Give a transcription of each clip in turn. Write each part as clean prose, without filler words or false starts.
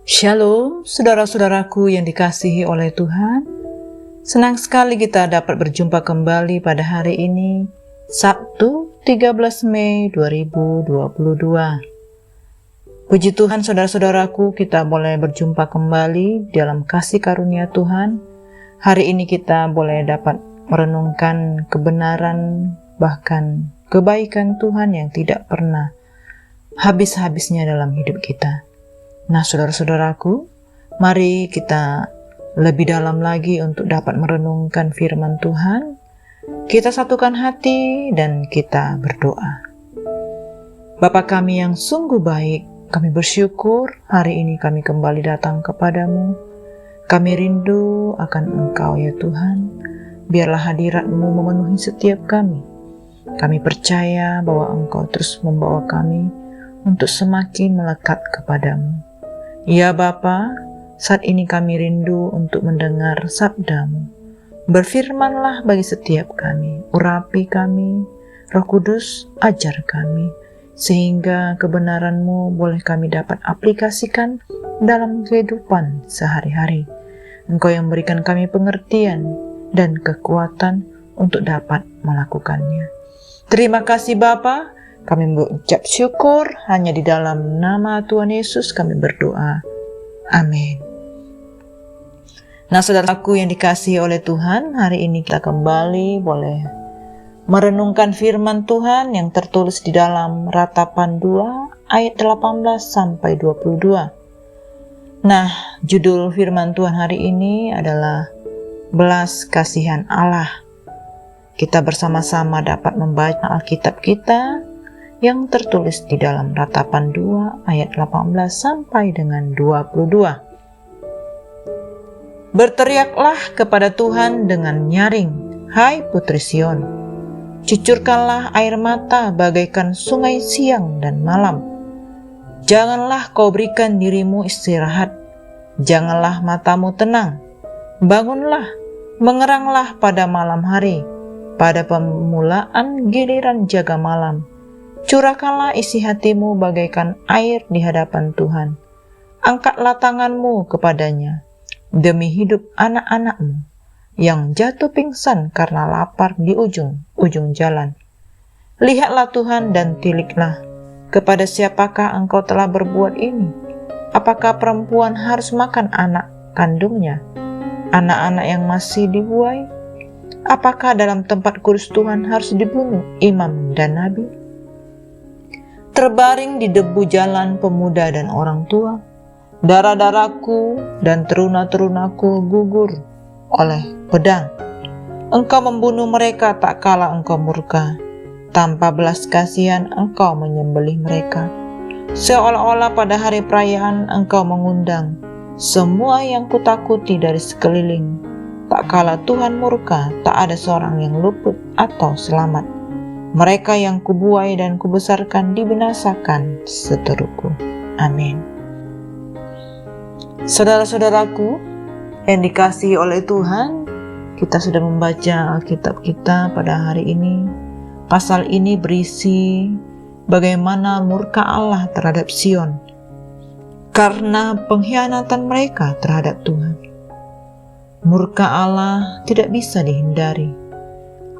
Shalom, saudara-saudaraku yang dikasihi oleh Tuhan. Senang sekali kita dapat berjumpa kembali pada hari ini, Sabtu 13 Mei 2022. Puji Tuhan, saudara-saudaraku, kita boleh berjumpa kembali dalam kasih karunia Tuhan. Hari ini kita boleh dapat merenungkan kebenaran, bahkan kebaikan Tuhan yang tidak pernah habis-habisnya dalam hidup kita. Nah, saudara-saudaraku, mari kita lebih dalam lagi untuk dapat merenungkan firman Tuhan. Kita satukan hati dan kita berdoa. Bapa kami yang sungguh baik, kami bersyukur hari ini kami kembali datang kepadamu. Kami rindu akan Engkau ya Tuhan. Biarlah hadirat-Mu memenuhi setiap kami. Kami percaya bahwa Engkau terus membawa kami untuk semakin melekat kepadamu. Ya Bapa, saat ini kami rindu untuk mendengar sabda-Mu. Berfirmanlah bagi setiap kami, urapi kami, Roh Kudus ajar kami, sehingga kebenaran-Mu boleh kami dapat aplikasikan dalam kehidupan sehari-hari. Engkau yang berikan kami pengertian dan kekuatan untuk dapat melakukannya. Terima kasih Bapa. Kami mengucap syukur hanya di dalam nama Tuhan Yesus kami berdoa. Amin. Nah, saudaraku yang dikasihi oleh Tuhan, hari ini kita kembali boleh merenungkan firman Tuhan yang tertulis di dalam Ratapan 2 ayat 18 sampai 22. Nah, judul firman Tuhan hari ini adalah Belas Kasihan Allah. Kita bersama-sama dapat membaca Alkitab kita yang tertulis di dalam Ratapan 2 ayat 18 sampai dengan 22. Berteriaklah kepada Tuhan dengan nyaring, hai putri Sion. Cucurkanlah air mata bagaikan sungai siang dan malam. Janganlah kau berikan dirimu istirahat. Janganlah matamu tenang. Bangunlah, mengeranglah pada malam hari, pada permulaan giliran jaga malam. Curahkanlah isi hatimu bagaikan air di hadapan Tuhan. Angkatlah tanganmu kepadanya demi hidup anak-anakmu yang jatuh pingsan karena lapar di ujung jalan. Lihatlah Tuhan dan tiliklah, kepada siapakah engkau telah berbuat ini? Apakah perempuan harus makan anak kandungnya, anak-anak yang masih dibuai? Apakah dalam tempat kudus Tuhan harus dibunuh imam dan nabi? Terbaring di debu jalan pemuda dan orang tua, darah-darahku dan teruna-terunaku gugur oleh pedang. Engkau membunuh mereka tak kala engkau murka, tanpa belas kasihan engkau menyembelih mereka. Seolah-olah pada hari perayaan engkau mengundang semua yang kutakuti dari sekeliling. Tak kala Tuhan murka, tak ada seorang yang luput atau selamat. Mereka yang kubuai dan kubesarkan dibinasakan seteruku. Amin. Saudara-saudaraku yang dikasihi oleh Tuhan, kita sudah membaca Alkitab kita pada hari ini. Pasal ini berisi bagaimana murka Allah terhadap Sion karena pengkhianatan mereka terhadap Tuhan. Murka Allah tidak bisa dihindari.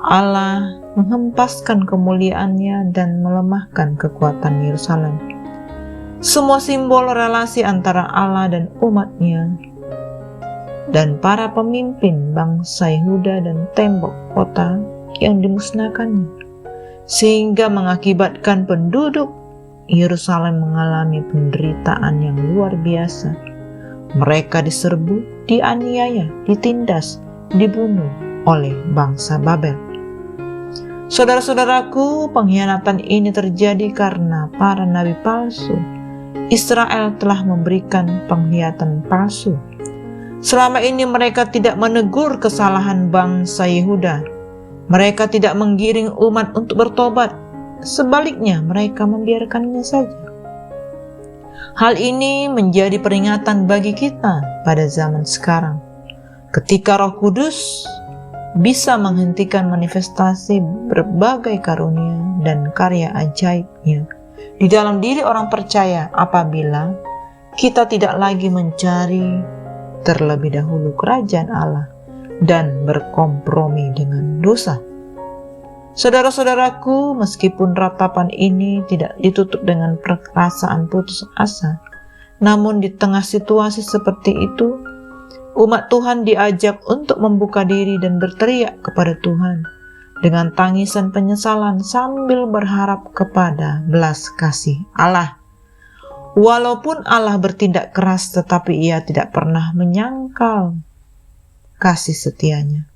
Allah menghempaskan kemuliaannya dan melemahkan kekuatan Yerusalem. Semua simbol relasi antara Allah dan umatnya dan para pemimpin bangsa Yehuda dan tembok kota yang dimusnahkannya, sehingga mengakibatkan penduduk Yerusalem mengalami penderitaan yang luar biasa. Mereka diserbu, dianiaya, ditindas, dibunuh oleh bangsa Babel. Saudara-saudaraku, pengkhianatan ini terjadi karena para nabi palsu. Israel telah memberikan penglihatan palsu. Selama ini mereka tidak menegur kesalahan bangsa Yehuda. Mereka tidak menggiring umat untuk bertobat. Sebaliknya, mereka membiarkannya saja. Hal ini menjadi peringatan bagi kita pada zaman sekarang. Ketika Roh Kudus bisa menghentikan manifestasi berbagai karunia dan karya ajaibnya di dalam diri orang percaya apabila kita tidak lagi mencari terlebih dahulu kerajaan Allah dan berkompromi dengan dosa. Saudara-saudaraku, meskipun ratapan ini tidak ditutup dengan perasaan putus asa, namun di tengah situasi seperti itu, umat Tuhan diajak untuk membuka diri dan berteriak kepada Tuhan dengan tangisan penyesalan sambil berharap kepada belas kasih Allah. Walaupun Allah bertindak keras, tetapi Ia tidak pernah menyangkal kasih setianya.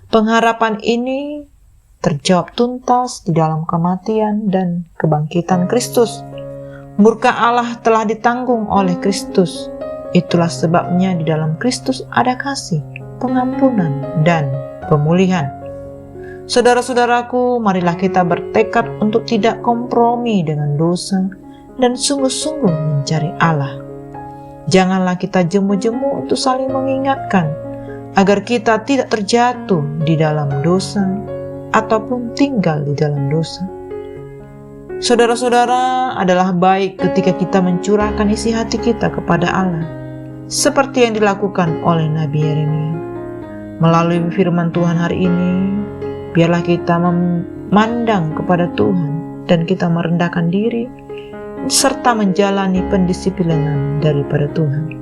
Pengharapan ini terjawab tuntas di dalam kematian dan kebangkitan Kristus. Murka Allah telah ditanggung oleh Kristus. Itulah sebabnya di dalam Kristus ada kasih, pengampunan, dan pemulihan. Saudara-saudaraku, marilah kita bertekad untuk tidak kompromi dengan dosa dan sungguh-sungguh mencari Allah. Janganlah kita jemu-jemu untuk saling mengingatkan agar kita tidak terjatuh di dalam dosa ataupun tinggal di dalam dosa. Saudara-saudara, adalah baik ketika kita mencurahkan isi hati kita kepada Allah, seperti yang dilakukan oleh Nabi Yeremia. Melalui firman Tuhan hari ini, biarlah kita memandang kepada Tuhan dan kita merendahkan diri serta menjalani pendisiplinan daripada Tuhan.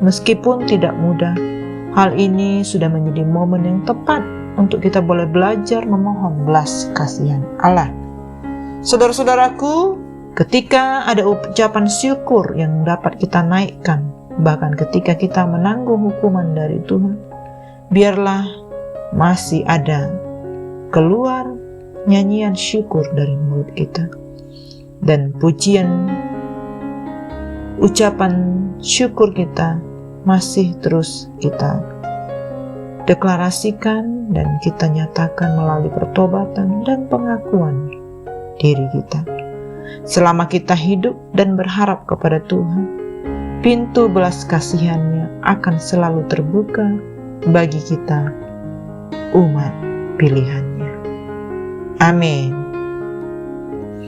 Meskipun tidak mudah, hal ini sudah menjadi momen yang tepat untuk kita boleh belajar memohon belas kasihan Allah. Saudara-saudaraku, ketika ada ucapan syukur yang dapat kita naikkan, bahkan ketika kita menanggung hukuman dari Tuhan, biarlah masih ada keluar nyanyian syukur dari mulut kita. Dan pujian, ucapan syukur kita masih terus kita deklarasikan dan kita nyatakan melalui pertobatan dan pengakuan diri kita. Selama kita hidup dan berharap kepada Tuhan, pintu belas kasihan-Nya akan selalu terbuka bagi kita, umat pilihan-Nya. Amin.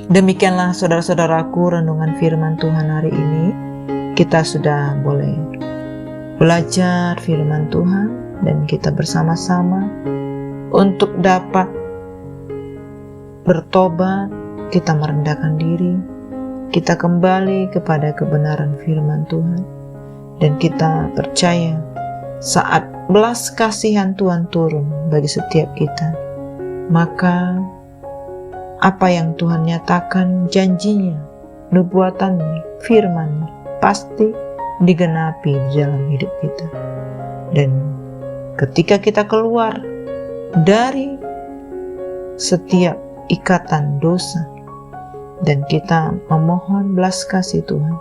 Demikianlah saudara-saudaraku renungan firman Tuhan hari ini. Kita sudah boleh belajar firman Tuhan dan kita bersama-sama untuk dapat bertobat, kita merendahkan diri, kita kembali kepada kebenaran firman Tuhan, dan kita percaya saat belas kasihan Tuhan turun bagi setiap kita, maka apa yang Tuhan nyatakan, janjinya, nubuatannya, firman-Nya pasti digenapi di dalam hidup kita. Dan ketika kita keluar dari setiap ikatan dosa dan kita memohon belas kasih Tuhan,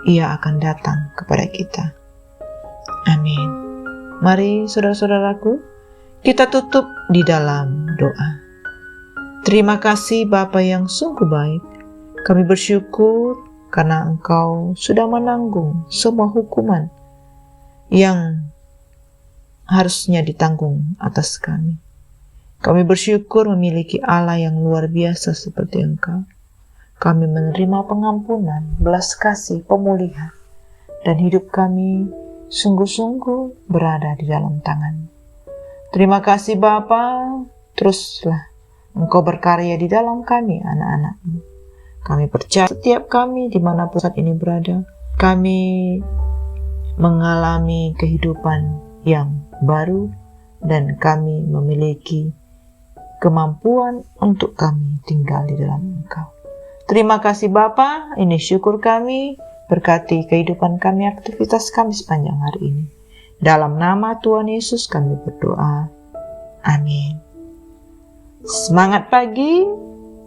Ia akan datang kepada kita. Amin. Mari saudara-saudaraku, kita tutup di dalam doa. Terima kasih Bapa yang sungguh baik. Kami bersyukur karena Engkau sudah menanggung semua hukuman yang harusnya ditanggung atas kami. Kami bersyukur memiliki Allah yang luar biasa seperti Engkau. Kami menerima pengampunan, belas kasih, pemulihan, dan hidup kami sungguh-sungguh berada di dalam tangan. Terima kasih Bapa, teruslah Engkau berkarya di dalam kami, anak-anak-Mu. Kami percaya setiap kami dimanapun saat ini berada, kami mengalami kehidupan yang baru dan kami memiliki kemampuan untuk kami tinggal di dalam Engkau. Terima kasih Bapa, ini syukur kami, berkati kehidupan kami, aktivitas kami sepanjang hari ini. Dalam nama Tuhan Yesus kami berdoa. Amin. Semangat pagi,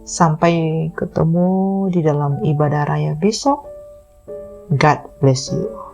sampai ketemu di dalam ibadah raya besok. God bless you.